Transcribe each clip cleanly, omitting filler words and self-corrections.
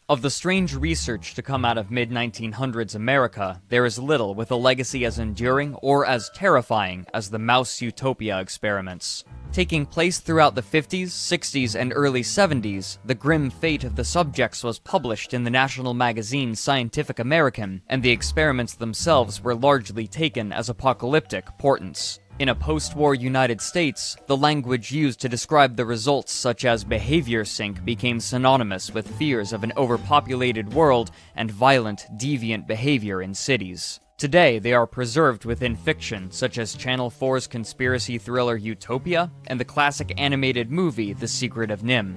Of the strange research to come out of mid-1900s America, there is little with a legacy as enduring or as terrifying as the Mouse Utopia experiments. Taking place throughout the 50s, 60s, and early 70s, the grim fate of the subjects was published in the national magazine Scientific American, and the experiments themselves were largely taken as apocalyptic portents. In a post-war United States, the language used to describe the results such as behavior sync became synonymous with fears of an overpopulated world and violent, deviant behavior in cities. Today, they are preserved within fiction such as Channel 4's conspiracy thriller Utopia and the classic animated movie The Secret of NIMH.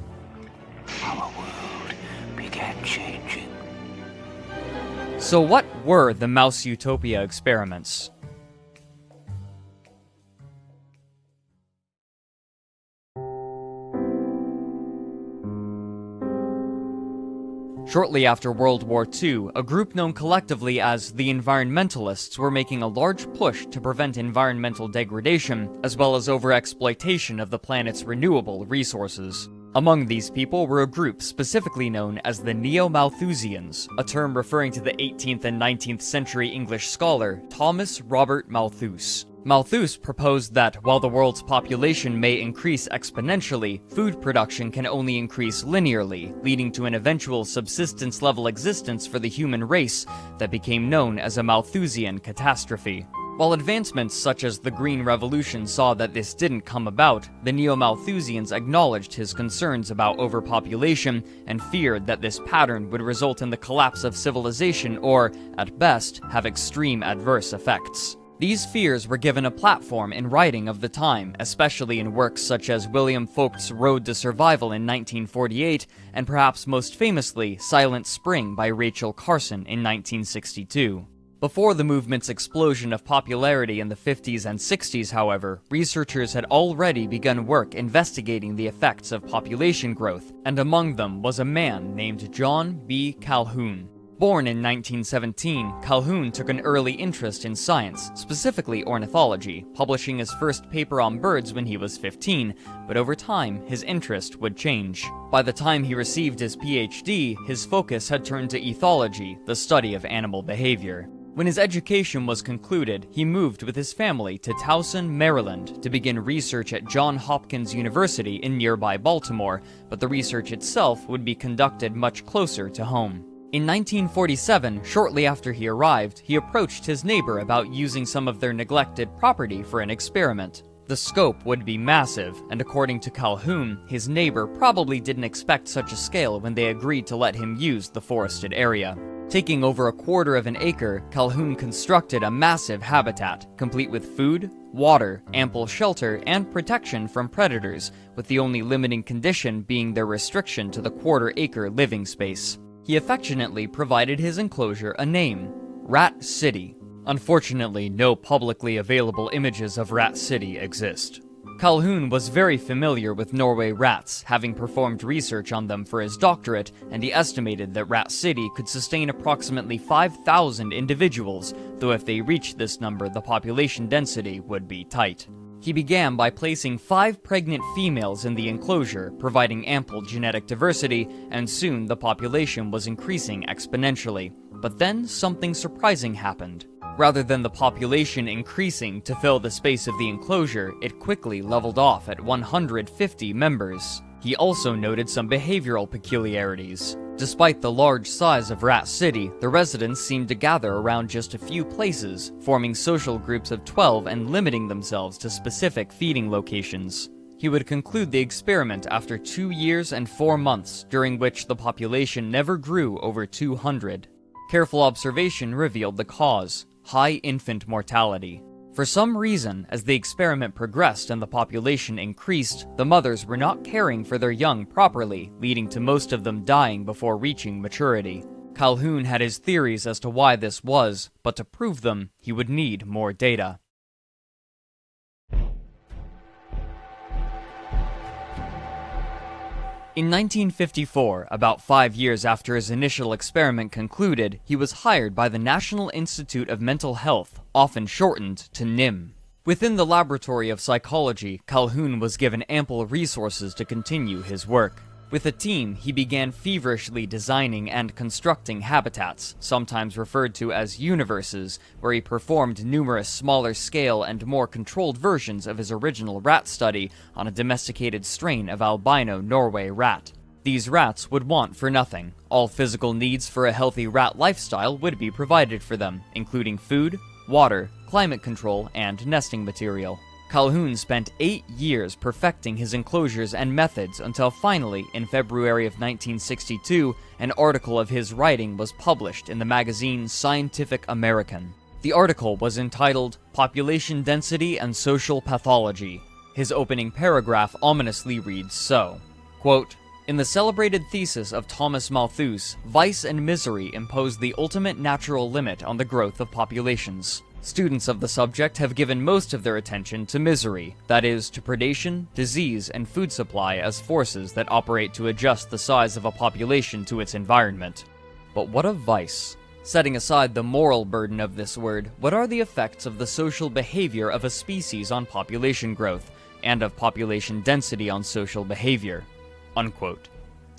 Our world began changing. So what were the Mouse Utopia experiments? Shortly after World War II, a group known collectively as the Environmentalists were making a large push to prevent environmental degradation, as well as overexploitation of the planet's renewable resources. Among these people were a group specifically known as the Neo-Malthusians, a term referring to the 18th and 19th century English scholar Thomas Robert Malthus. Malthus proposed that, while the world's population may increase exponentially, food production can only increase linearly, leading to an eventual subsistence-level existence for the human race that became known as a Malthusian catastrophe. While advancements such as the Green Revolution saw that this didn't come about, the Neo-Malthusians acknowledged his concerns about overpopulation and feared that this pattern would result in the collapse of civilization or, at best, have extreme adverse effects. These fears were given a platform in writing of the time, especially in works such as William Folk's Road to Survival in 1948, and perhaps most famously, Silent Spring by Rachel Carson in 1962. Before the movement's explosion of popularity in the 50s and 60s, however, researchers had already begun work investigating the effects of population growth, and among them was a man named John B. Calhoun. Born in 1917, Calhoun took an early interest in science, specifically ornithology, publishing his first paper on birds when he was 15, but over time, his interest would change. By the time he received his PhD, his focus had turned to ethology, the study of animal behavior. When his education was concluded, he moved with his family to Towson, Maryland, to begin research at Johns Hopkins University in nearby Baltimore, but the research itself would be conducted much closer to home. In 1947, shortly after he arrived, he approached his neighbor about using some of their neglected property for an experiment. The scope would be massive, and according to Calhoun, his neighbor probably didn't expect such a scale when they agreed to let him use the forested area. Taking over a quarter of an acre, Calhoun constructed a massive habitat, complete with food, water, ample shelter, and protection from predators, with the only limiting condition being their restriction to the quarter-acre living space. He affectionately provided his enclosure a name, Rat City. Unfortunately, no publicly available images of Rat City exist. Calhoun was very familiar with Norway rats, having performed research on them for his doctorate, and he estimated that Rat City could sustain approximately 5,000 individuals, though if they reached this number, the population density would be tight. He began by placing 5 pregnant females in the enclosure, providing ample genetic diversity, and soon the population was increasing exponentially. But then something surprising happened. Rather than the population increasing to fill the space of the enclosure, it quickly leveled off at 150 members. He also noted some behavioral peculiarities. Despite the large size of Rat City, the residents seemed to gather around just a few places, forming social groups of 12 and limiting themselves to specific feeding locations. He would conclude the experiment after 2 years and 4 months, during which the population never grew over 200. Careful observation revealed the cause: high infant mortality. For some reason, as the experiment progressed and the population increased, the mothers were not caring for their young properly, leading to most of them dying before reaching maturity. Calhoun had his theories as to why this was, but to prove them, he would need more data. In 1954, about 5 years after his initial experiment concluded, he was hired by the National Institute of Mental Health, often shortened to NIM. Within the laboratory of psychology, Calhoun was given ample resources to continue his work. With a team, he began feverishly designing and constructing habitats, sometimes referred to as universes, where he performed numerous smaller-scale and more controlled versions of his original rat study on a domesticated strain of albino Norway rat. These rats would want for nothing. All physical needs for a healthy rat lifestyle would be provided for them, including food, water, climate control, and nesting material. Calhoun spent 8 years perfecting his enclosures and methods until finally, in February of 1962, an article of his writing was published in the magazine Scientific American. The article was entitled Population Density and Social Pathology. His opening paragraph ominously reads so, quote, "In the celebrated thesis of Thomas Malthus, vice and misery impose the ultimate natural limit on the growth of populations. Students of the subject have given most of their attention to misery, that is, to predation, disease, and food supply as forces that operate to adjust the size of a population to its environment. But what of vice? Setting aside the moral burden of this word, what are the effects of the social behavior of a species on population growth, and of population density on social behavior?" Unquote.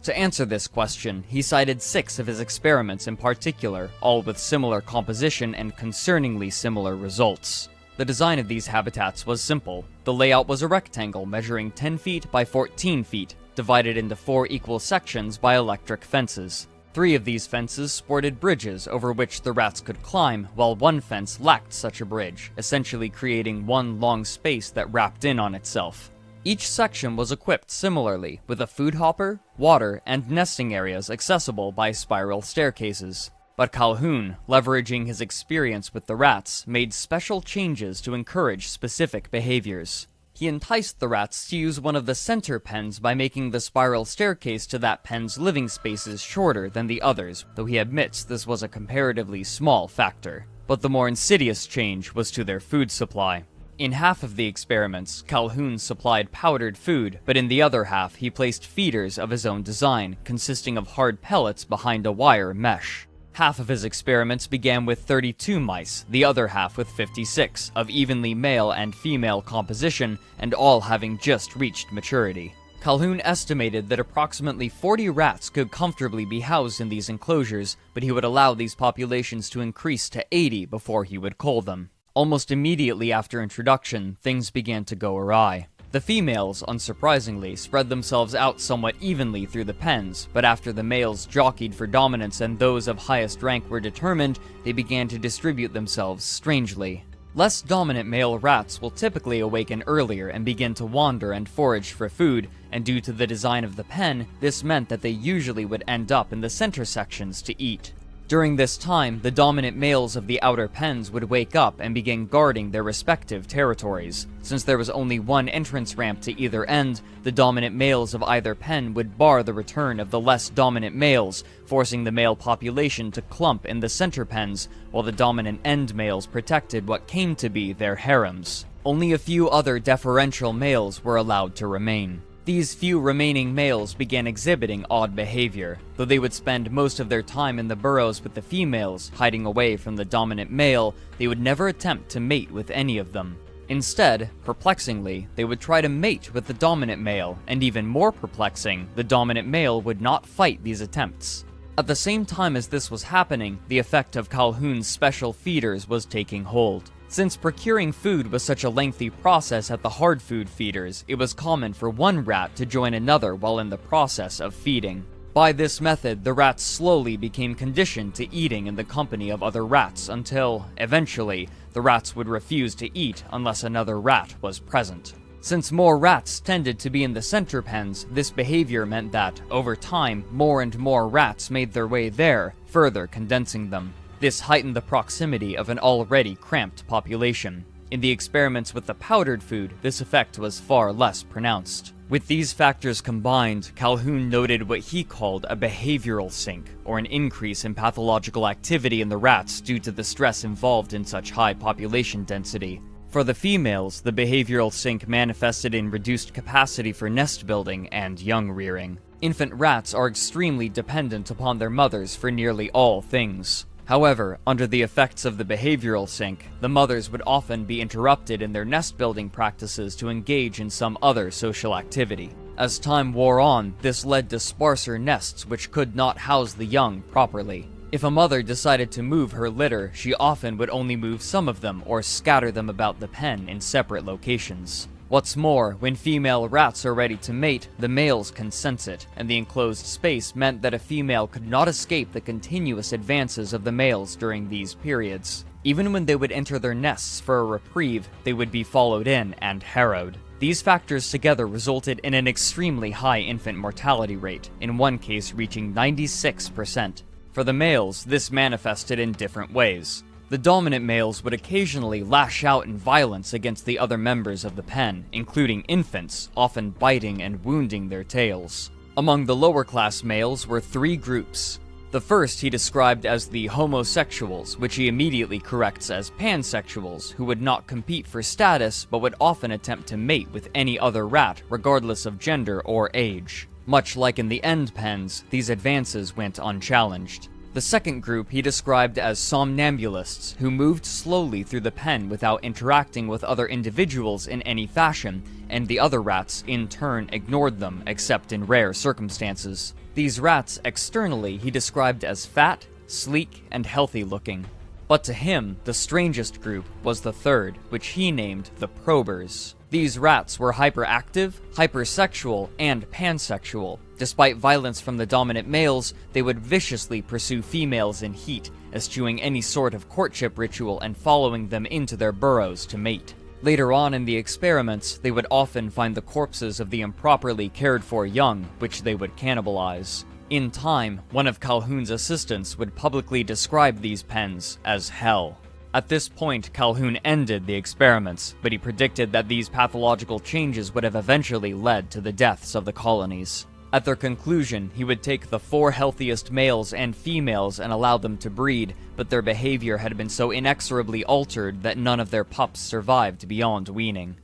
To answer this question, he cited 6 of his experiments in particular, all with similar composition and concerningly similar results. The design of these habitats was simple. The layout was a rectangle measuring 10 feet by 14 feet, divided into 4 equal sections by electric fences. 3 of these fences sported bridges over which the rats could climb, while one fence lacked such a bridge, essentially creating one long space that wrapped in on itself. Each section was equipped similarly, with a food hopper, water, and nesting areas accessible by spiral staircases. But Calhoun, leveraging his experience with the rats, made special changes to encourage specific behaviors. He enticed the rats to use one of the center pens by making the spiral staircase to that pen's living spaces shorter than the others, though he admits this was a comparatively small factor. But the more insidious change was to their food supply. In half of the experiments, Calhoun supplied powdered food, but in the other half he placed feeders of his own design, consisting of hard pellets behind a wire mesh. Half of his experiments began with 32 mice, the other half with 56, of evenly male and female composition, and all having just reached maturity. Calhoun estimated that approximately 40 rats could comfortably be housed in these enclosures, but he would allow these populations to increase to 80 before he would cull them. Almost immediately after introduction, things began to go awry. The females, unsurprisingly, spread themselves out somewhat evenly through the pens, but after the males jockeyed for dominance and those of highest rank were determined, they began to distribute themselves strangely. Less dominant male rats will typically awaken earlier and begin to wander and forage for food, and due to the design of the pen, this meant that they usually would end up in the center sections to eat. During this time, the dominant males of the outer pens would wake up and begin guarding their respective territories. Since there was only one entrance ramp to either end, the dominant males of either pen would bar the return of the less dominant males, forcing the male population to clump in the center pens, while the dominant end males protected what came to be their harems. Only a few other deferential males were allowed to remain. These few remaining males began exhibiting odd behavior. Though they would spend most of their time in the burrows with the females, hiding away from the dominant male, they would never attempt to mate with any of them. Instead, perplexingly, they would try to mate with the dominant male, and even more perplexing, the dominant male would not fight these attempts. At the same time as this was happening, the effect of Calhoun's special feeders was taking hold. Since procuring food was such a lengthy process at the hard food feeders, it was common for one rat to join another while in the process of feeding. By this method, the rats slowly became conditioned to eating in the company of other rats until, eventually, the rats would refuse to eat unless another rat was present. Since more rats tended to be in the center pens, this behavior meant that, over time, more and more rats made their way there, further condensing them. This heightened the proximity of an already cramped population. In the experiments with the powdered food, this effect was far less pronounced. With these factors combined, Calhoun noted what he called a behavioral sink, or an increase in pathological activity in the rats due to the stress involved in such high population density. For the females, the behavioral sink manifested in reduced capacity for nest building and young rearing. Infant rats are extremely dependent upon their mothers for nearly all things. However, under the effects of the behavioral sink, the mothers would often be interrupted in their nest-building practices to engage in some other social activity. As time wore on, this led to sparser nests which could not house the young properly. If a mother decided to move her litter, she often would only move some of them or scatter them about the pen in separate locations. What's more, when female rats are ready to mate, the males can sense it, and the enclosed space meant that a female could not escape the continuous advances of the males during these periods. Even when they would enter their nests for a reprieve, they would be followed in and harrowed. These factors together resulted in an extremely high infant mortality rate, in one case reaching 96%. For the males, this manifested in different ways. The dominant males would occasionally lash out in violence against the other members of the pen, including infants, often biting and wounding their tails. Among the lower class males were three groups. The first he described as the homosexuals, which he immediately corrects as pansexuals, who would not compete for status but would often attempt to mate with any other rat, regardless of gender or age. Much like in the end pens, these advances went unchallenged. The second group he described as somnambulists, who moved slowly through the pen without interacting with other individuals in any fashion, and the other rats, in turn, ignored them, except in rare circumstances. These rats, externally, he described as fat, sleek, and healthy-looking. But to him, the strangest group was the third, which he named the probers. These rats were hyperactive, hypersexual, and pansexual. Despite violence from the dominant males, they would viciously pursue females in heat, eschewing any sort of courtship ritual and following them into their burrows to mate. Later on in the experiments, they would often find the corpses of the improperly cared for young, which they would cannibalize. In time, one of Calhoun's assistants would publicly describe these pens as hell. At this point, Calhoun ended the experiments, but he predicted that these pathological changes would have eventually led to the deaths of the colonies. At their conclusion, he would take the 4 healthiest males and females and allow them to breed, but their behavior had been so inexorably altered that none of their pups survived beyond weaning.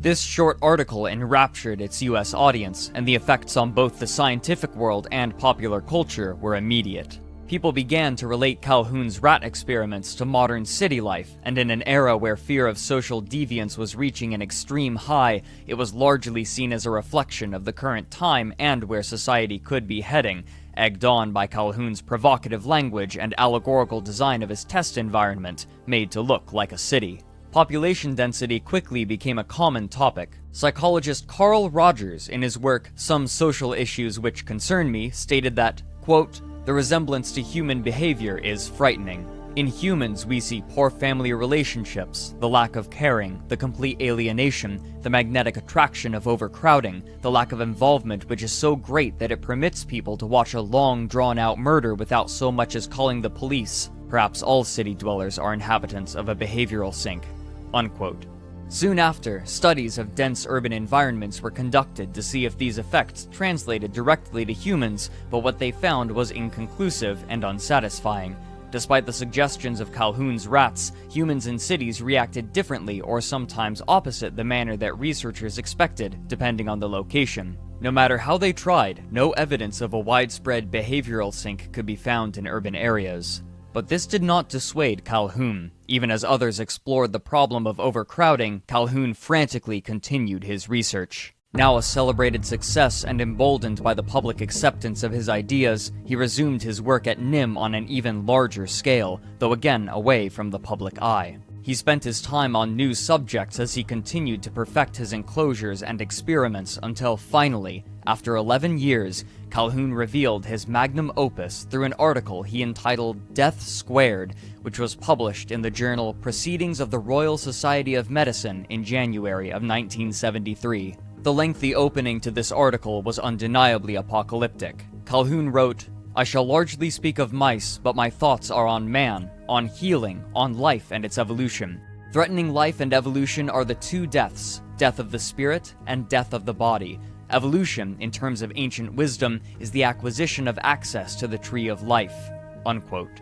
This short article enraptured its US audience, and the effects on both the scientific world and popular culture were immediate. People began to relate Calhoun's rat experiments to modern city life, and in an era where fear of social deviance was reaching an extreme high, it was largely seen as a reflection of the current time and where society could be heading, egged on by Calhoun's provocative language and allegorical design of his test environment, made to look like a city. Population density quickly became a common topic. Psychologist Carl Rogers, in his work Some Social Issues Which Concern Me, stated that, quote, "The resemblance to human behavior is frightening. In humans, we see poor family relationships, the lack of caring, the complete alienation, the magnetic attraction of overcrowding, the lack of involvement which is so great that it permits people to watch a long, drawn-out murder without so much as calling the police. Perhaps all city dwellers are inhabitants of a behavioral sink." Unquote. Soon after, studies of dense urban environments were conducted to see if these effects translated directly to humans, but what they found was inconclusive and unsatisfying. Despite the suggestions of Calhoun's rats, humans in cities reacted differently or sometimes opposite the manner that researchers expected, depending on the location. No matter how they tried, no evidence of a widespread behavioral sink could be found in urban areas. But this did not dissuade Calhoun. Even as others explored the problem of overcrowding, Calhoun frantically continued his research. Now a celebrated success and emboldened by the public acceptance of his ideas, he resumed his work at NIM on an even larger scale, though again away from the public eye. He spent his time on new subjects as he continued to perfect his enclosures and experiments until finally, after 11 years, Calhoun revealed his magnum opus through an article he entitled Death Squared, which was published in the journal Proceedings of the Royal Society of Medicine in January of 1973. The lengthy opening to this article was undeniably apocalyptic. Calhoun wrote, "I shall largely speak of mice, but my thoughts are on man, on healing, on life and its evolution. Threatening life and evolution are the two deaths, death of the spirit and death of the body. Evolution, in terms of ancient wisdom, is the acquisition of access to the tree of life." Unquote.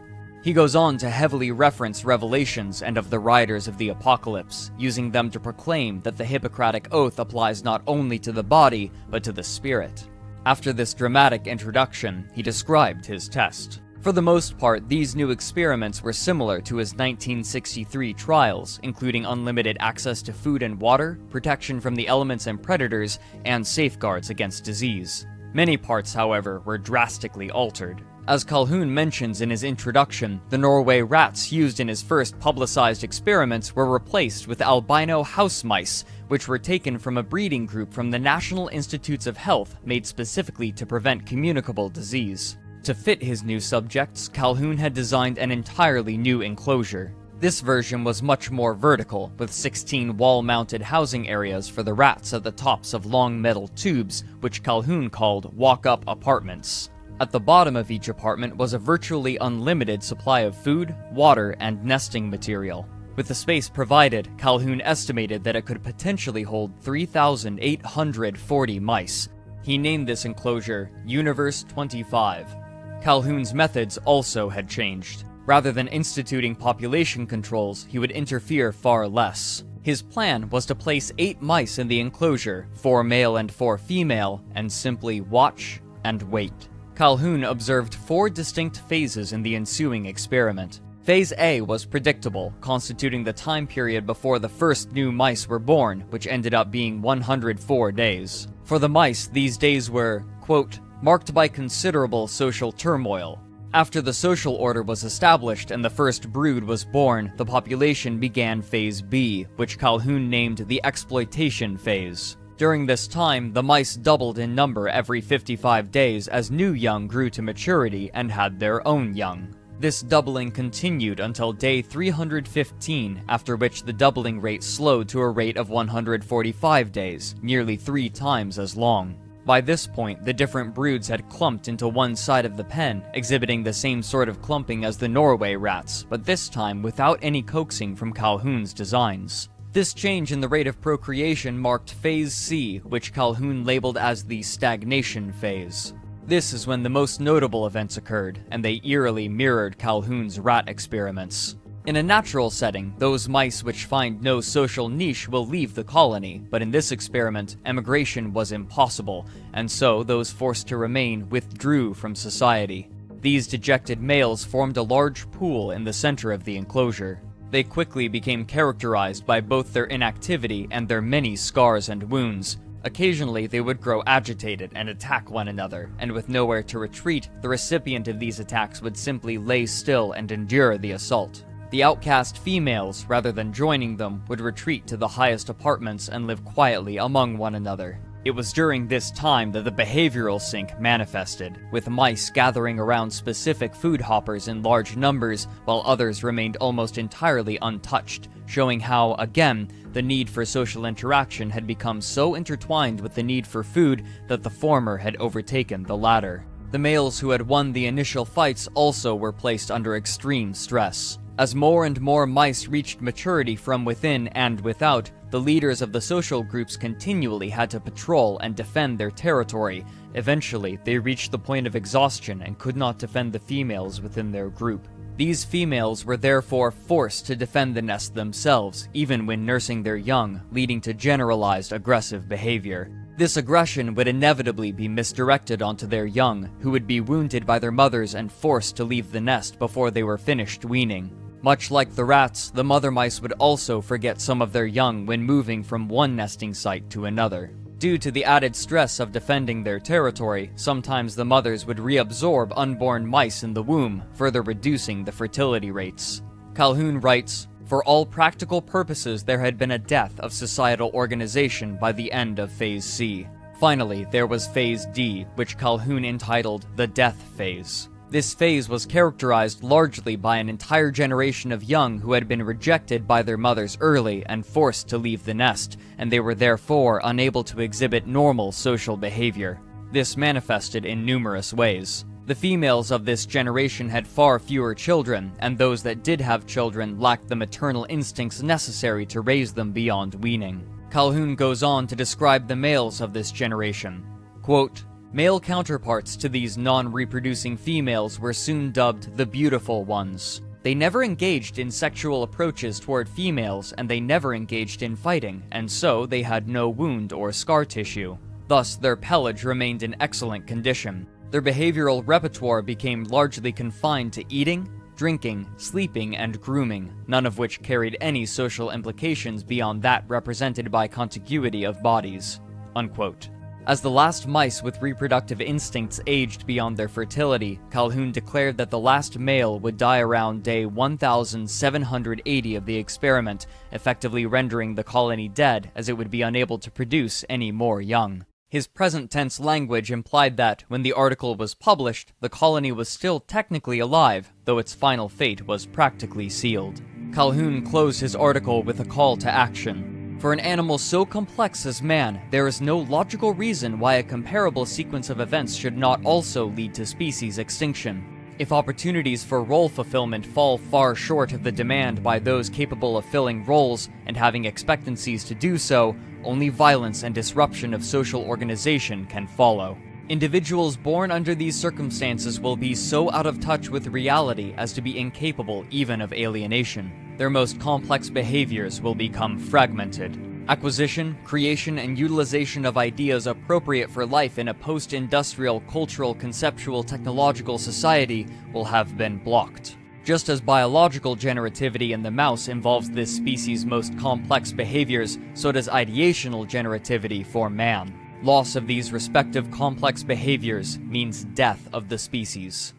He goes on to heavily reference revelations and of the riders of the apocalypse, using them to proclaim that the Hippocratic Oath applies not only to the body, but to the spirit. After this dramatic introduction, he described his test. For the most part, these new experiments were similar to his 1963 trials, including unlimited access to food and water, protection from the elements and predators, and safeguards against disease. Many parts, however, were drastically altered. As Calhoun mentions in his introduction, the Norway rats used in his first publicized experiments were replaced with albino house mice, which were taken from a breeding group from the National Institutes of Health made specifically to prevent communicable disease. To fit his new subjects, Calhoun had designed an entirely new enclosure. This version was much more vertical, with 16 wall-mounted housing areas for the rats at the tops of long metal tubes, which Calhoun called walk-up apartments. At the bottom of each apartment was a virtually unlimited supply of food, water, and nesting material. With the space provided, Calhoun estimated that it could potentially hold 3,840 mice. He named this enclosure Universe 25. Calhoun's methods also had changed. Rather than instituting population controls, he would interfere far less. His plan was to place 8 mice in the enclosure, 4 male and 4 female, and simply watch and wait. Calhoun observed 4 distinct phases in the ensuing experiment. Phase A was predictable, constituting the time period before the first new mice were born, which ended up being 104 days. For the mice, these days were, quote, marked by considerable social turmoil. After the social order was established and the first brood was born, the population began Phase B, which Calhoun named the exploitation phase. During this time, the mice doubled in number every 55 days as new young grew to maturity and had their own young. This doubling continued until day 315, after which the doubling rate slowed to a rate of 145 days, nearly 3 times as long. By this point, the different broods had clumped into one side of the pen, exhibiting the same sort of clumping as the Norway rats, but this time without any coaxing from Calhoun's designs. This change in the rate of procreation marked Phase C, which Calhoun labeled as the stagnation phase. This is when the most notable events occurred, and they eerily mirrored Calhoun's rat experiments. In a natural setting, those mice which find no social niche will leave the colony, but in this experiment, emigration was impossible, and so those forced to remain withdrew from society. These dejected males formed a large pool in the center of the enclosure. They quickly became characterized by both their inactivity and their many scars and wounds. Occasionally, they would grow agitated and attack one another, and with nowhere to retreat, the recipient of these attacks would simply lay still and endure the assault. The outcast females, rather than joining them, would retreat to the highest apartments and live quietly among one another. It was during this time that the behavioral sink manifested, with mice gathering around specific food hoppers in large numbers, while others remained almost entirely untouched, showing how, again, the need for social interaction had become so intertwined with the need for food that the former had overtaken the latter. The males who had won the initial fights also were placed under extreme stress. As more and more mice reached maturity from within and without, the leaders of the social groups continually had to patrol and defend their territory. Eventually, they reached the point of exhaustion and could not defend the females within their group. These females were therefore forced to defend the nest themselves, even when nursing their young, leading to generalized aggressive behavior. This aggression would inevitably be misdirected onto their young, who would be wounded by their mothers and forced to leave the nest before they were finished weaning. Much like the rats, the mother mice would also forget some of their young when moving from one nesting site to another. Due to the added stress of defending their territory, sometimes the mothers would reabsorb unborn mice in the womb, further reducing the fertility rates. Calhoun writes, "For all practical purposes, there had been a death of societal organization by the end of Phase C. Finally, there was Phase D, which Calhoun entitled the death phase. This phase was characterized largely by an entire generation of young who had been rejected by their mothers early and forced to leave the nest, and they were therefore unable to exhibit normal social behavior. This manifested in numerous ways. The females of this generation had far fewer children, and those that did have children lacked the maternal instincts necessary to raise them beyond weaning." Calhoun goes on to describe the males of this generation. Quote, Male counterparts to these non-reproducing females were soon dubbed the beautiful ones. They never engaged in sexual approaches toward females, and they never engaged in fighting, and so they had no wound or scar tissue. Thus, their pelage remained in excellent condition. Their behavioral repertoire became largely confined to eating, drinking, sleeping, and grooming, none of which carried any social implications beyond that represented by contiguity of bodies." Unquote. As the last mice with reproductive instincts aged beyond their fertility, Calhoun declared that the last male would die around day 1780 of the experiment, effectively rendering the colony dead, as it would be unable to produce any more young. His present tense language implied that, when the article was published, the colony was still technically alive, though its final fate was practically sealed. Calhoun closed his article with a call to action. For an animal so complex as man, there is no logical reason why a comparable sequence of events should not also lead to species extinction. If opportunities for role fulfillment fall far short of the demand by those capable of filling roles and having expectancies to do so, only violence and disruption of social organization can follow. Individuals born under these circumstances will be so out of touch with reality as to be incapable even of alienation. Their most complex behaviors will become fragmented. Acquisition, creation, and utilization of ideas appropriate for life in a post-industrial, cultural, conceptual, technological society will have been blocked. Just as biological generativity in the mouse involves this species' most complex behaviors, so does ideational generativity for man. Loss of these respective complex behaviors means death of the species.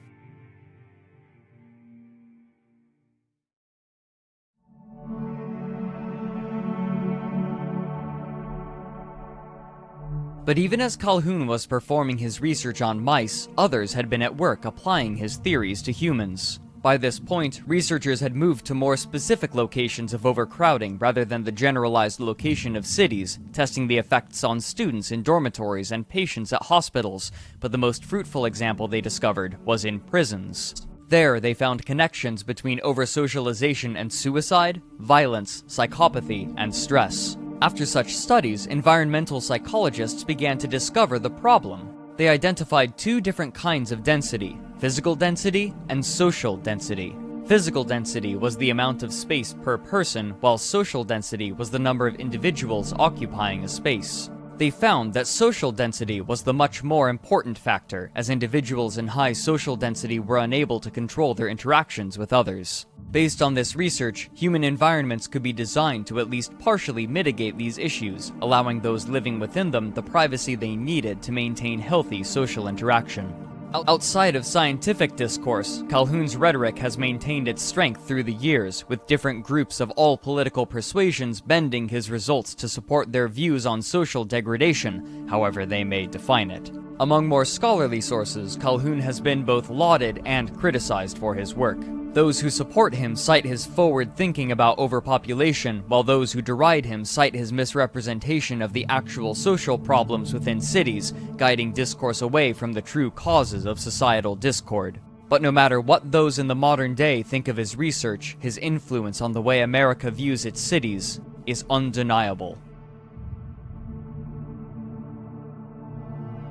But even as Calhoun was performing his research on mice, others had been at work applying his theories to humans. By this point, researchers had moved to more specific locations of overcrowding rather than the generalized location of cities, testing the effects on students in dormitories and patients at hospitals, but the most fruitful example they discovered was in prisons. There, they found connections between over-socialization and suicide, violence, psychopathy, and stress. After such studies, environmental psychologists began to discover the problem. They identified two different kinds of density: physical density and social density. Physical density was the amount of space per person, while social density was the number of individuals occupying a space. They found that social density was the much more important factor, as individuals in high social density were unable to control their interactions with others. Based on this research, human environments could be designed to at least partially mitigate these issues, allowing those living within them the privacy they needed to maintain healthy social interaction. Outside of scientific discourse, Calhoun's rhetoric has maintained its strength through the years, with different groups of all political persuasions bending his results to support their views on social degradation, however they may define it. Among more scholarly sources, Calhoun has been both lauded and criticized for his work. Those who support him cite his forward thinking about overpopulation, while those who deride him cite his misrepresentation of the actual social problems within cities, guiding discourse away from the true causes of societal discord. But no matter what those in the modern day think of his research, his influence on the way America views its cities is undeniable.